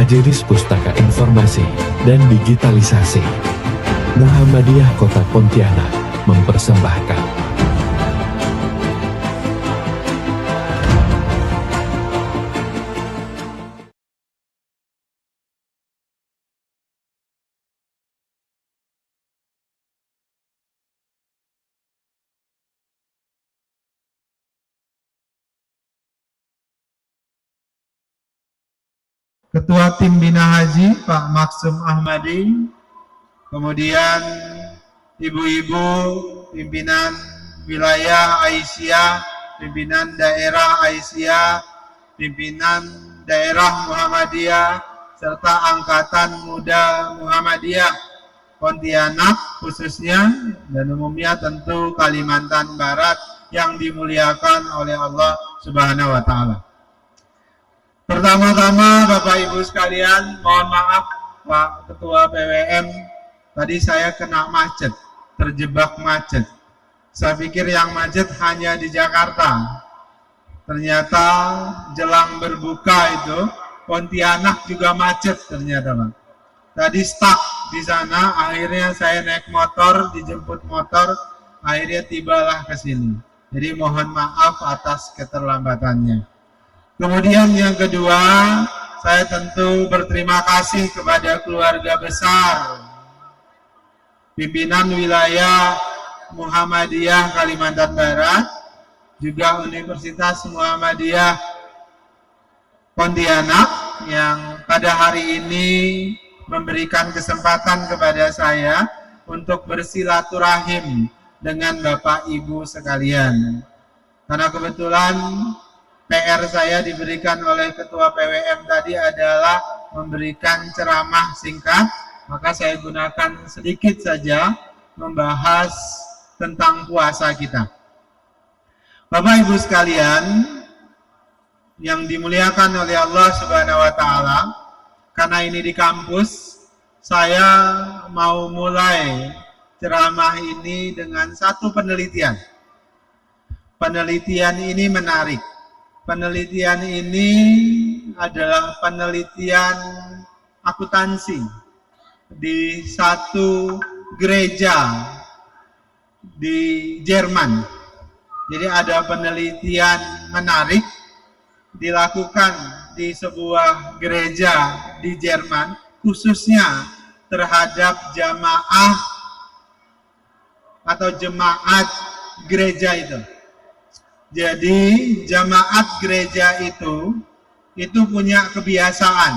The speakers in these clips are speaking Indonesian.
Majelis Pustaka Informasi dan Digitalisasi Muhammadiyah Kota Pontianak mempersembahkan Ketua Tim Bina Haji Pak Maksum Ahmadi, kemudian ibu-ibu pimpinan wilayah Aisyah, pimpinan daerah Aisyah, pimpinan daerah Muhammadiyah, serta Angkatan Muda Muhammadiyah Pontianak khususnya, dan umumnya tentu Kalimantan Barat yang dimuliakan oleh Allah Subhanahu wa Ta'ala. Pertama-tama Bapak Ibu sekalian, mohon maaf Pak Ketua PWM, tadi saya kena macet, terjebak macet. Saya pikir yang macet hanya di Jakarta. Ternyata jelang berbuka itu Pontianak juga macet ternyata Pak. Tadi stuck di sana, akhirnya saya naik motor, dijemput motor, akhirnya tibalah ke sini. Jadi mohon maaf atas keterlambatannya. Kemudian yang kedua, saya tentu berterima kasih kepada keluarga besar pimpinan wilayah Muhammadiyah Kalimantan Barat, juga Universitas Muhammadiyah Pontianak yang pada hari ini memberikan kesempatan kepada saya untuk bersilaturahim dengan Bapak Ibu sekalian. Karena kebetulan PR saya diberikan oleh Ketua PWM tadi adalah memberikan ceramah singkat, maka saya gunakan sedikit saja membahas tentang puasa kita. Bapak Ibu sekalian yang dimuliakan oleh Allah Subhanahu wa Ta'ala, karena ini di kampus, saya mau mulai ceramah ini dengan satu penelitian. Penelitian ini menarik. Penelitian ini adalah penelitian akuntansi di satu gereja di Jerman. Jadi ada penelitian menarik dilakukan di sebuah gereja di Jerman, khususnya terhadap jamaah atau jemaat gereja itu. Jadi jamaat gereja itu punya kebiasaan.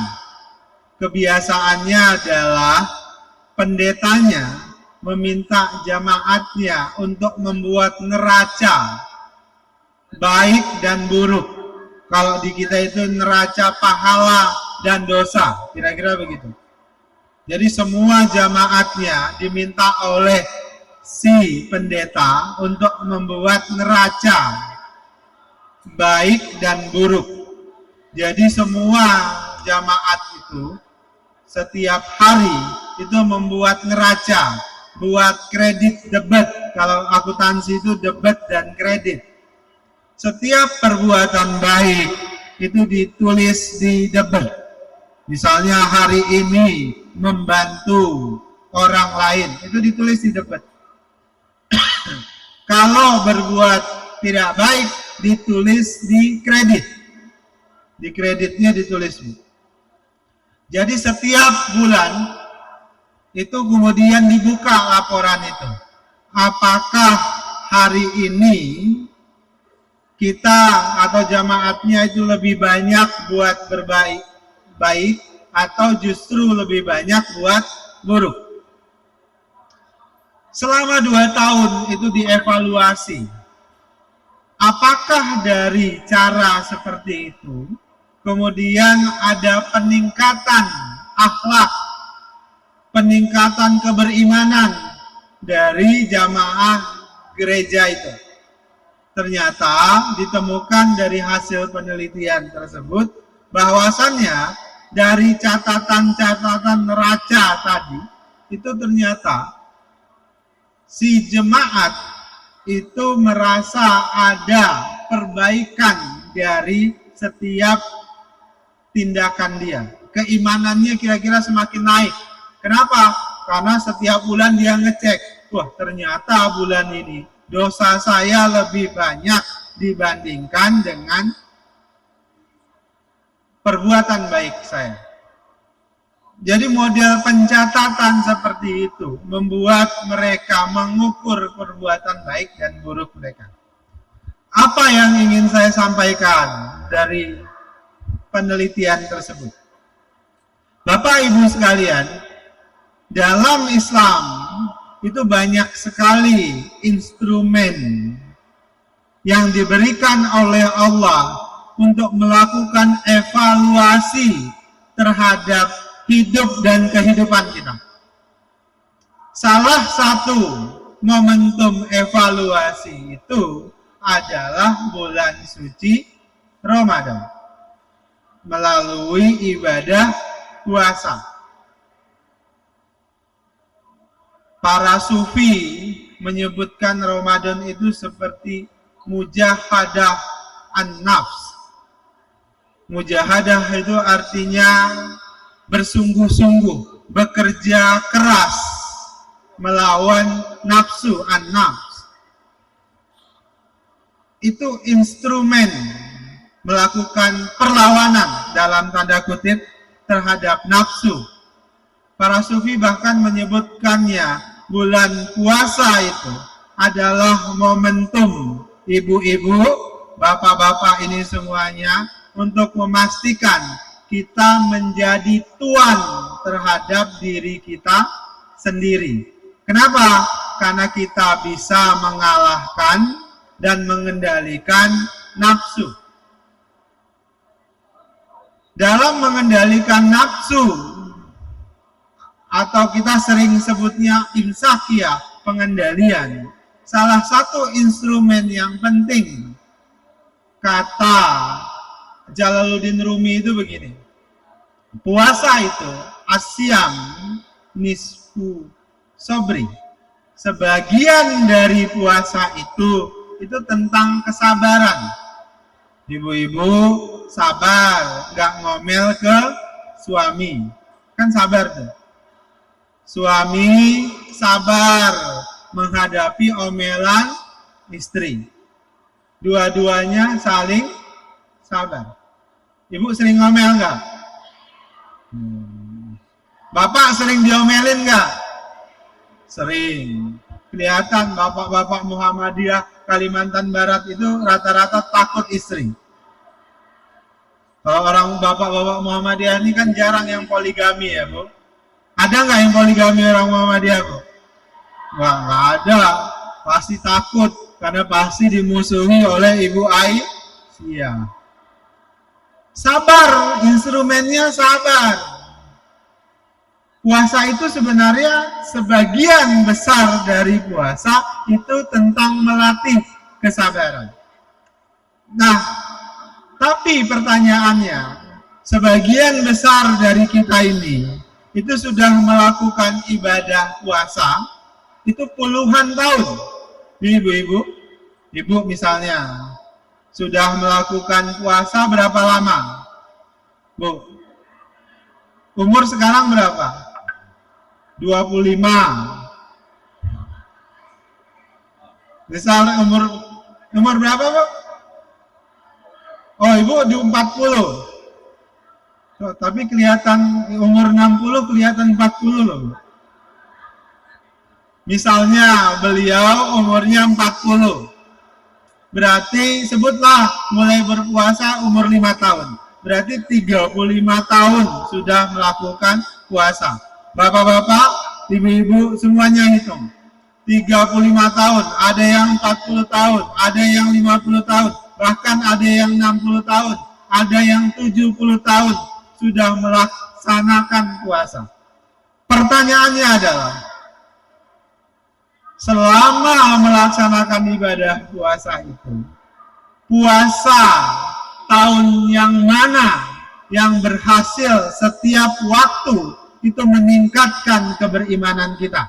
Kebiasaannya adalah pendetanya meminta jamaatnya untuk membuat neraca baik dan buruk. Kalau di kita itu neraca pahala dan dosa, kira-kira begitu. Jadi semua jamaatnya diminta oleh si pendeta untuk membuat neraca baik dan buruk. Jadi semua jamaat itu setiap hari itu membuat neraca, buat kredit debit. Kalau akuntansi itu debit dan kredit. Setiap perbuatan baik itu ditulis di debit. Misalnya hari ini membantu orang lain, itu ditulis di debit. Kalau berbuat tidak baik, ditulis di kredit. Di kreditnya ditulis. Jadi setiap bulan itu kemudian dibuka laporan itu. Apakah hari ini kita atau jamaatnya itu lebih banyak buat berbaik baik atau justru lebih banyak buat buruk. Selama 2 tahun itu dievaluasi. Apakah dari cara seperti itu kemudian ada peningkatan akhlak, peningkatan keberimanan dari jamaah gereja itu? Ternyata ditemukan dari hasil penelitian tersebut bahwasannya dari catatan-catatan neraca tadi itu ternyata si jemaat itu merasa ada perbaikan dari setiap tindakan dia. keimanannya kira-kira semakin naik. Kenapa? Karena setiap bulan dia ngecek, wah ternyata bulan ini dosa saya lebih banyak dibandingkan dengan perbuatan baik saya. Jadi model pencatatan seperti itu membuat mereka mengukur perbuatan baik dan buruk mereka. Apa yang ingin saya sampaikan dari penelitian tersebut? Bapak Ibu sekalian, dalam Islam itu banyak sekali instrumen yang diberikan oleh Allah untuk melakukan evaluasi terhadap hidup dan kehidupan kita. Salah satu momentum evaluasi itu adalah bulan suci Ramadan melalui ibadah puasa. Para sufi menyebutkan Ramadan itu seperti mujahadah an-nafs. Mujahadah itu artinya bersungguh-sungguh, bekerja keras melawan nafsu an-nafs. Itu instrumen melakukan perlawanan dalam tanda kutip terhadap nafsu. Para sufi bahkan menyebutkannya bulan puasa itu adalah momentum ibu-ibu, bapak-bapak ini semuanya untuk memastikan kita menjadi tuan terhadap diri kita sendiri. Kenapa? Karena kita bisa mengalahkan dan mengendalikan nafsu. Dalam mengendalikan nafsu, atau kita sering sebutnya imsakiyah, pengendalian, salah satu instrumen yang penting, kata Jalaluddin Rumi itu begini, puasa itu asyam nisfu sobri. Sebagian dari puasa itu tentang kesabaran. Ibu-ibu sabar, nggak ngomel ke suami, kan sabar tuh. Suami sabar menghadapi omelan istri. Dua-duanya saling sabar. Ibu sering ngomel nggak? Bapak sering diomelin nggak? Sering. Kelihatan bapak-bapak Muhammadiyah Kalimantan Barat itu rata-rata takut istri. Kalau orang bapak-bapak Muhammadiyah ini kan jarang yang poligami ya, Bu. Ada nggak yang poligami orang Muhammadiyah, Bu? Nggak ada. Pasti takut karena pasti dimusuhi oleh Ibu Aisyah. Sabar, instrumennya sabar. Puasa itu sebenarnya sebagian besar dari puasa itu tentang melatih kesabaran. Nah, tapi pertanyaannya, sebagian besar dari kita ini itu sudah melakukan ibadah puasa itu puluhan tahun. Ibu-ibu, ibu misalnya sudah melakukan puasa berapa lama? Bu, umur sekarang berapa? 25. Misal umur berapa, Bu? Oh, ibu di 40. So, tapi kelihatan umur 60 kelihatan 40 loh, Bu. Misalnya beliau umurnya 40. Berarti sebutlah mulai berpuasa umur 5 tahun. Berarti 35 tahun sudah melakukan puasa. Bapak-bapak, ibu-ibu semuanya hitung. 35 tahun, ada yang 40 tahun, ada yang 50 tahun, bahkan ada yang 60 tahun, ada yang 70 tahun sudah melaksanakan puasa. Pertanyaannya adalah, selama melaksanakan ibadah puasa itu, puasa tahun yang mana yang berhasil setiap waktu itu meningkatkan keberimanan kita,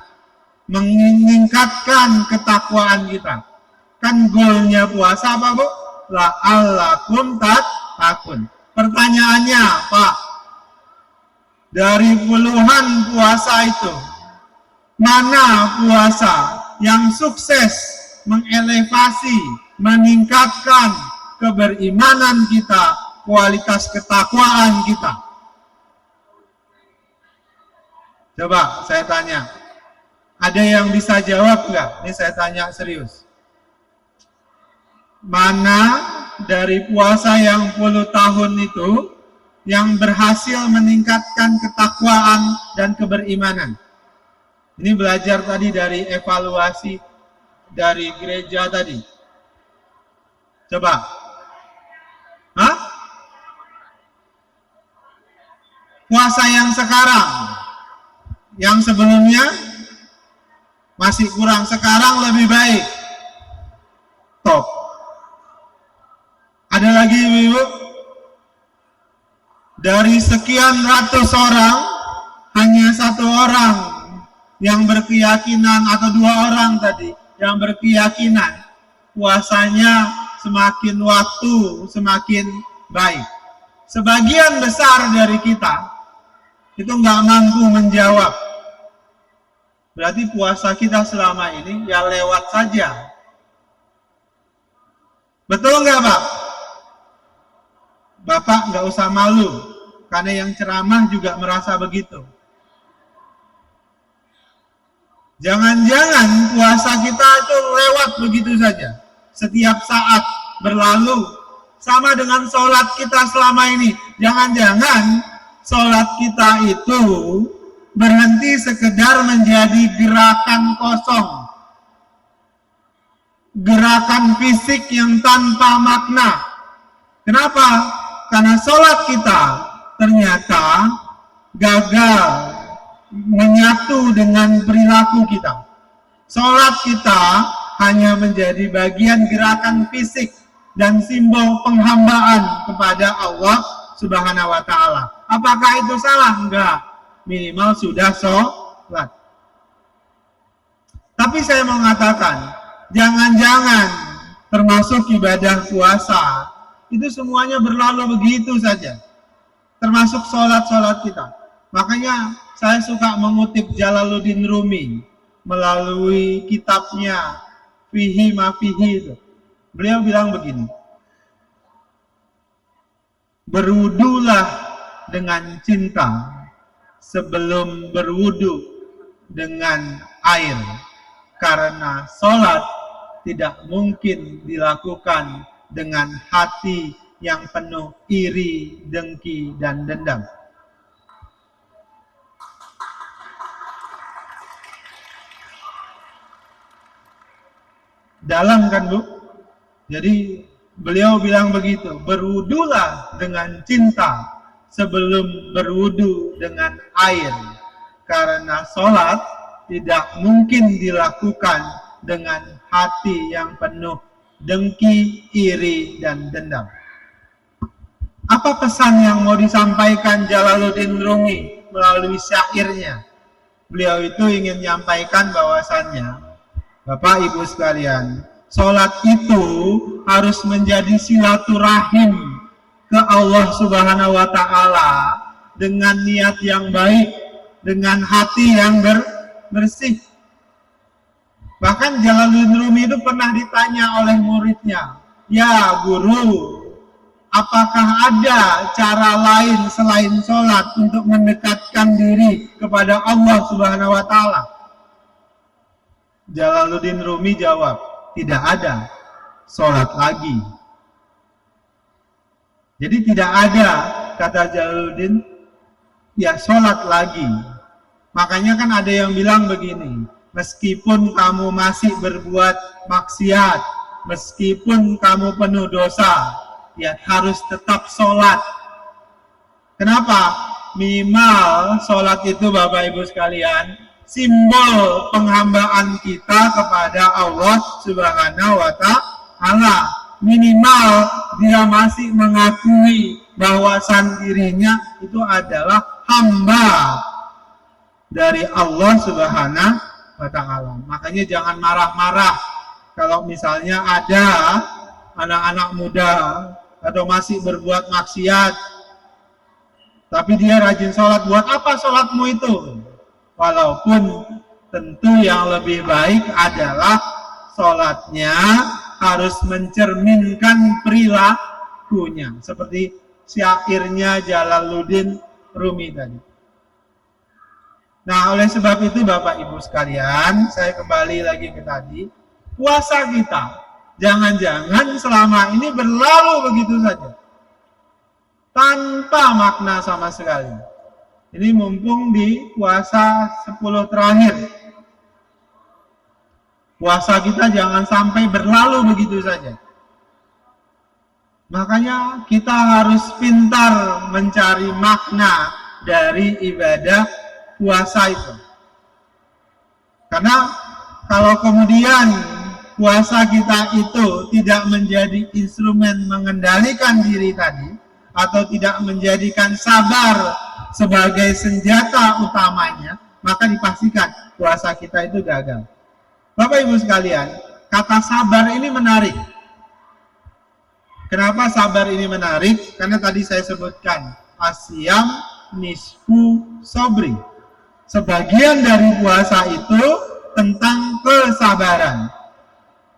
meningkatkan ketakwaan kita. Kan goalnya puasa apa, Bu? La'allakum tattaqun. Pertanyaannya, Pak, Dari puluhan puasa itu, mana puasa yang sukses mengelevasi, meningkatkan keberimanan kita, kualitas ketakwaan kita? Coba saya tanya, ada yang bisa jawab nggak? Ini saya tanya serius. Mana dari puasa yang puluh tahun itu yang berhasil meningkatkan ketakwaan dan keberimanan? Ini belajar tadi dari evaluasi dari gereja tadi. Coba. Hah? Puasa yang sekarang. Yang sebelumnya masih kurang, sekarang lebih baik. Top. Ada lagi Ibu? Dari sekian ratus orang, hanya satu orang yang berkeyakinan, atau dua orang tadi yang berkeyakinan puasanya semakin waktu semakin baik. Sebagian besar dari kita itu nggak mampu menjawab. Berarti puasa kita selama ini ya lewat saja. Betul nggak Pak? Bapak nggak usah malu, karena yang ceramah juga merasa begitu. Jangan-jangan puasa kita itu lewat begitu saja. Setiap saat berlalu, sama dengan sholat kita selama ini. Jangan-jangan sholat kita itu berhenti sekedar menjadi gerakan kosong. Gerakan fisik yang tanpa makna. Kenapa? Karena sholat kita ternyata gagal menyatu dengan perilaku kita. Sholat kita hanya menjadi bagian gerakan fisik dan simbol penghambaan kepada Allah Subhanahu wa Ta'ala. Apakah itu salah? Enggak. Minimal sudah sholat. Tapi saya mengatakan, jangan-jangan termasuk ibadah puasa itu semuanya berlalu begitu saja, termasuk sholat-sholat kita. Makanya saya suka mengutip Jalaluddin Rumi melalui kitabnya Fihi Ma Fihi itu. Beliau bilang begini, berwudulah dengan cinta sebelum berwudu dengan air, karena sholat tidak mungkin dilakukan dengan hati yang penuh iri, dengki, dan dendam. Dalam kan Bu? Jadi beliau bilang begitu, berwudulah dengan cinta sebelum berwudu dengan air, karena sholat tidak mungkin dilakukan dengan hati yang penuh dengki, iri, dan dendam. Apa pesan yang mau disampaikan Jalaluddin Rumi melalui syairnya? Beliau itu ingin menyampaikan bahwasannya, Bapak Ibu sekalian, sholat itu harus menjadi silaturahim ke Allah Subhanahu wa Ta'ala dengan niat yang baik, dengan hati yang bersih. Bahkan Jalaluddin Rumi itu pernah ditanya oleh muridnya, ya guru, apakah ada cara lain selain sholat untuk mendekatkan diri kepada Allah Subhanahu wa Ta'ala? Jalaluddin Rumi jawab, tidak ada, sholat lagi. Jadi tidak ada, kata Jalaluddin, ya sholat lagi. Makanya kan ada yang bilang begini, meskipun kamu masih berbuat maksiat, meskipun kamu penuh dosa, ya harus tetap sholat. Kenapa? Minimal sholat itu Bapak Ibu sekalian, simbol penghambaan kita kepada Allah Subhanahu wa Ta'ala. Minimal dia masih mengakui bahwasan dirinya itu adalah hamba dari Allah Subhanahu wa Ta'ala. Makanya jangan marah-marah kalau misalnya ada anak-anak muda atau masih berbuat maksiat, Tapi dia rajin sholat. Buat apa sholatmu itu? Walaupun tentu yang lebih baik adalah sholatnya harus mencerminkan perilakunya. Seperti syairnya Jalaluddin Rumi tadi. Nah, oleh sebab itu Bapak Ibu sekalian, saya kembali lagi ke tadi. Puasa kita, jangan-jangan selama ini berlalu begitu saja. Tanpa makna sama sekali. Ini mumpung di puasa 10 terakhir. Puasa kita jangan sampai berlalu begitu saja. Makanya kita harus pintar mencari makna dari ibadah puasa itu. Karena kalau kemudian puasa kita itu tidak menjadi instrumen mengendalikan diri tadi, atau tidak menjadikan sabar sebagai senjata utamanya, maka dipastikan puasa kita itu gagal. Bapak Ibu sekalian, kata sabar ini menarik. Kenapa sabar ini menarik? Karena tadi saya sebutkan asyam nisfu sobri. Sebagian dari puasa itu tentang kesabaran.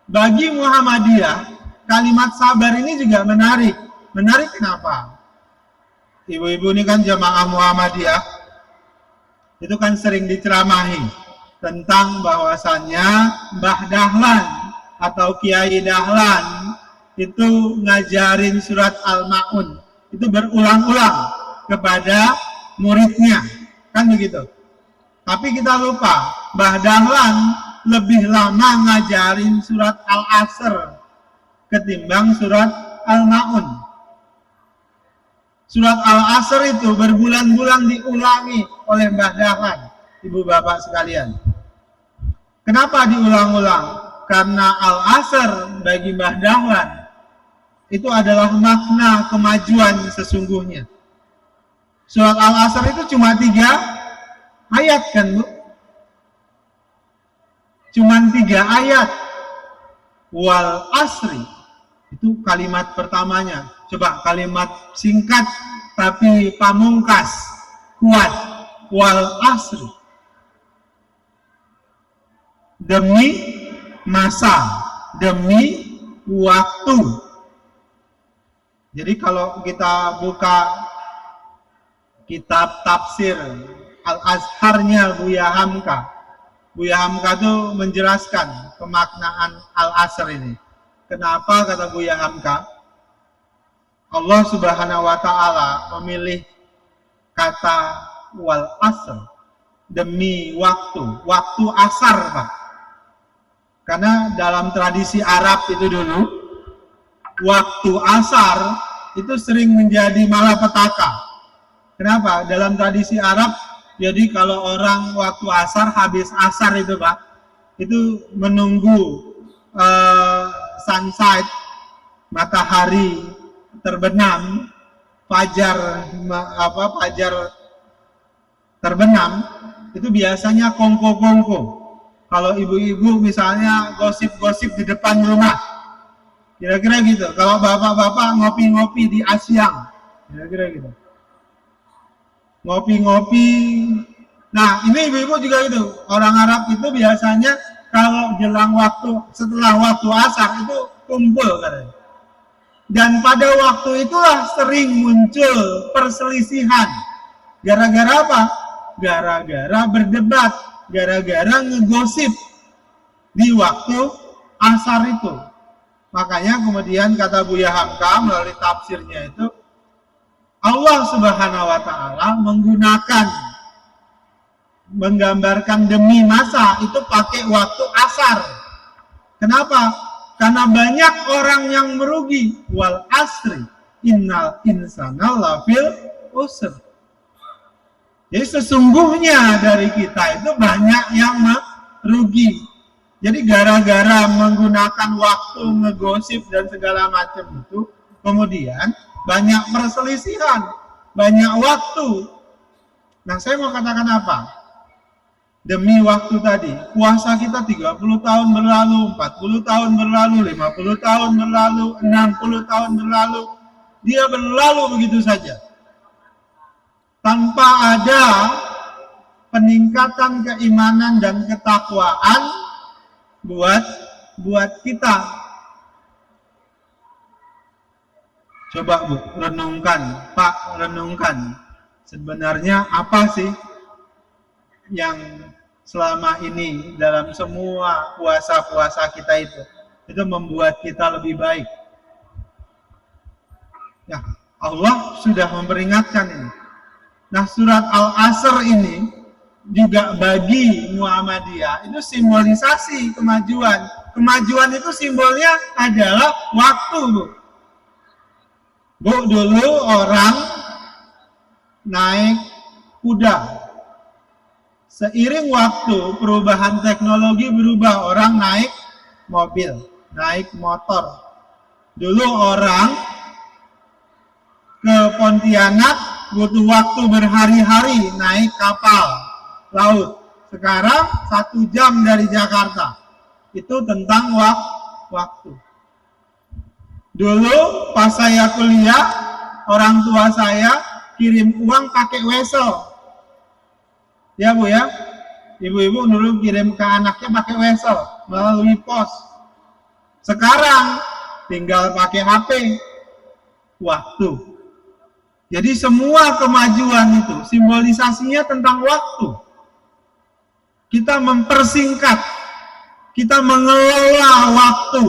Bagi Muhammadiyah, kalimat sabar ini juga menarik. Menarik kenapa? Ibu-ibu ini kan jamaah Muhammadiyah, itu kan sering diceramahi tentang bahwasannya Mbah Dahlan atau Kiai Dahlan itu ngajarin surat Al-Ma'un itu berulang-ulang kepada muridnya, kan begitu. Tapi kita lupa, Mbah Dahlan lebih lama ngajarin surat Al-Asr ketimbang surat Al-Ma'un. Surat Al-Asr itu berbulan-bulan diulangi oleh Mbah Dahlan, ibu bapak sekalian. Kenapa diulang-ulang? Karena Al-Asr bagi Mbah Dahlan itu adalah makna kemajuan sesungguhnya. Surat Al-Asr itu cuma 3 ayat kan Bu? Cuma 3 ayat. Wal asri, itu kalimat pertamanya. Coba kalimat singkat tapi pamungkas, kuat. Wal asri. Demi masa, demi waktu. Jadi kalau kita buka kitab tafsir Al-Azharnya Buya Hamka, Buya Hamka itu menjelaskan pemaknaan Al-Asr ini. Kenapa kata Buya Hamka? Allah Subhanahu wa Ta'ala memilih kata wal asr demi waktu asar, Pak. Karena dalam tradisi Arab itu dulu, waktu asar itu sering menjadi malapetaka. Kenapa? Dalam tradisi Arab, jadi kalau orang waktu asar, habis asar itu Pak, itu menunggu sunset, matahari terbenam, fajar terbenam, itu biasanya kongko-kongko. Kalau ibu-ibu misalnya gosip-gosip di depan rumah, kira-kira gitu. Kalau bapak-bapak ngopi-ngopi di asyam, kira-kira gitu. Ngopi-ngopi. Nah, ini ibu-ibu juga gitu. Orang Arab itu biasanya kalau jelang waktu, setelah waktu asar itu kumpul katanya. Dan pada waktu itulah sering muncul perselisihan. Gara-gara apa? Gara-gara berdebat, gara-gara ngegosip di waktu asar itu. Makanya kemudian kata Buya Hamka melalui tafsirnya itu, Allah Subhanahu wa Ta'ala menggambarkan demi masa itu pakai waktu asar. Kenapa? Karena banyak orang yang merugi. Wal asri innal insana lafil usr. Jadi sesungguhnya dari kita itu banyak yang merugi. Jadi gara-gara menggunakan waktu ngegosip dan segala macam itu, kemudian banyak perselisihan, banyak waktu. Nah, saya mau katakan apa? Demi waktu tadi, puasa kita 30 tahun berlalu, 40 tahun berlalu, 50 tahun berlalu, 60 tahun berlalu, dia berlalu begitu saja. tanpa ada peningkatan keimanan dan ketakwaan buat kita. Coba Bu, renungkan, Pak, renungkan. Sebenarnya apa sih yang selama ini dalam semua puasa-puasa kita itu membuat kita lebih baik? Ya, Allah sudah memperingatkan ini. Nah, surat Al-Asr ini juga bagi Muhammadiyah itu simbolisasi kemajuan. Kemajuan itu simbolnya adalah waktu, Bu. Bu, dulu orang naik kuda. Seiring waktu, perubahan teknologi berubah. Orang naik mobil, naik motor. Dulu orang ke Pontianak butuh waktu berhari-hari naik kapal laut. Sekarang 1 jam dari Jakarta. Itu tentang waktu. Dulu pas saya kuliah, orang tua saya kirim uang pakai wesel. Ya Bu ya, ibu-ibu dulu kirim ke anaknya pakai wesel melalui pos. Sekarang tinggal pakai HP. Waktu. Jadi semua kemajuan itu simbolisasinya tentang waktu. Kita mempersingkat, kita mengelola waktu.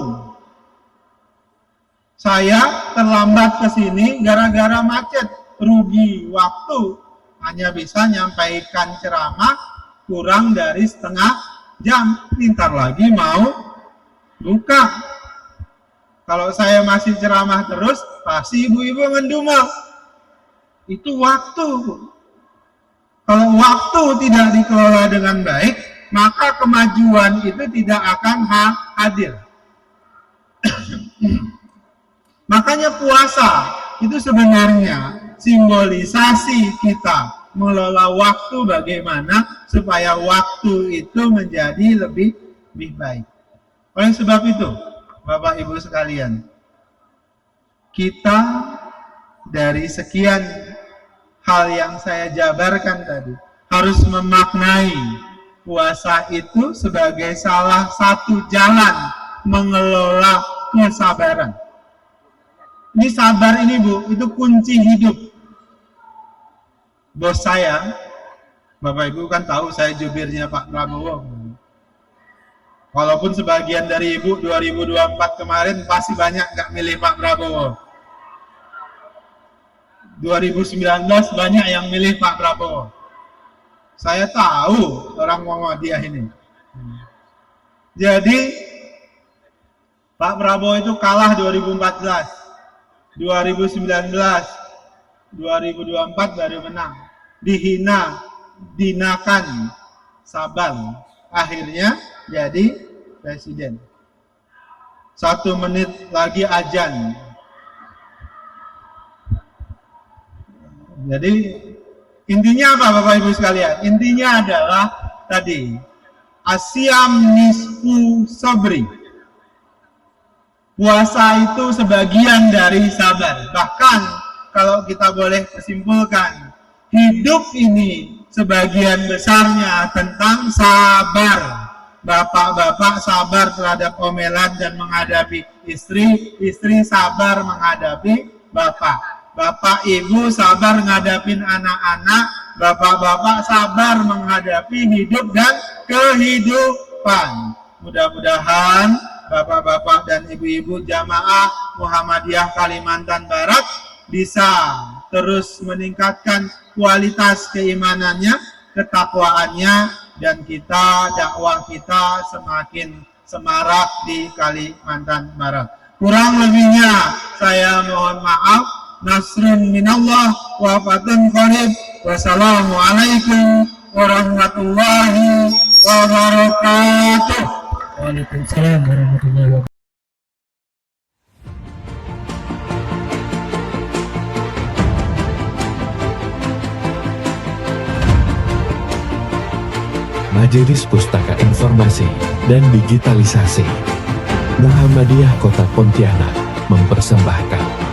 Saya terlambat ke sini gara-gara macet, rugi waktu. Hanya bisa nyampaikan ceramah kurang dari setengah jam. Ntar lagi mau buka. Kalau saya masih ceramah terus, pasti ibu-ibu ngedumel. Itu waktu. Kalau waktu tidak dikelola dengan baik, maka kemajuan itu tidak akan hadir. Makanya puasa itu sebenarnya simbolisasi kita mengelola waktu, bagaimana supaya waktu itu menjadi lebih baik. Oleh sebab itu, Bapak Ibu sekalian, kita dari sekian hal yang saya jabarkan tadi harus memaknai puasa itu sebagai salah satu jalan mengelola kesabaran. Ini sabar ini Bu, itu kunci hidup. Bos saya, Bapak Ibu kan tahu saya jubirnya Pak Prabowo. Walaupun sebagian dari Ibu 2024 kemarin pasti banyak nggak milih Pak Prabowo. 2019 banyak yang milih Pak Prabowo. Saya tahu orang Muhammadiyah ini. Jadi Pak Prabowo itu kalah 2014. 2019, 2024 baru menang. Dihina, dinakan, sabar. Akhirnya jadi presiden. 1 menit lagi azan. Jadi intinya apa Bapak Ibu sekalian? Intinya adalah tadi asyam nisfu sabri. Puasa itu sebagian dari sabar. Bahkan kalau kita boleh kesimpulkan, hidup ini sebagian besarnya tentang sabar. Bapak-bapak sabar terhadap omelan dan menghadapi istri, istri sabar menghadapi bapak. Bapak ibu sabar menghadapi anak-anak, bapak-bapak sabar menghadapi hidup dan kehidupan. Mudah-mudahan bapak-bapak dan ibu-ibu jamaah Muhammadiyah Kalimantan Barat bisa terus meningkatkan kualitas keimanannya, ketakwaannya, dan dakwah kita semakin semarak di Kalimantan Barat. Kurang lebihnya saya mohon maaf. Nasrun minallah wa fatun qarib. Wassalamualaikum warahmatullahi wabarakatuh. Waalaikumsalam warahmatullahi wabarakatuh. Majelis Pustaka Informasi dan Digitalisasi Muhammadiyah Kota Pontianak mempersembahkan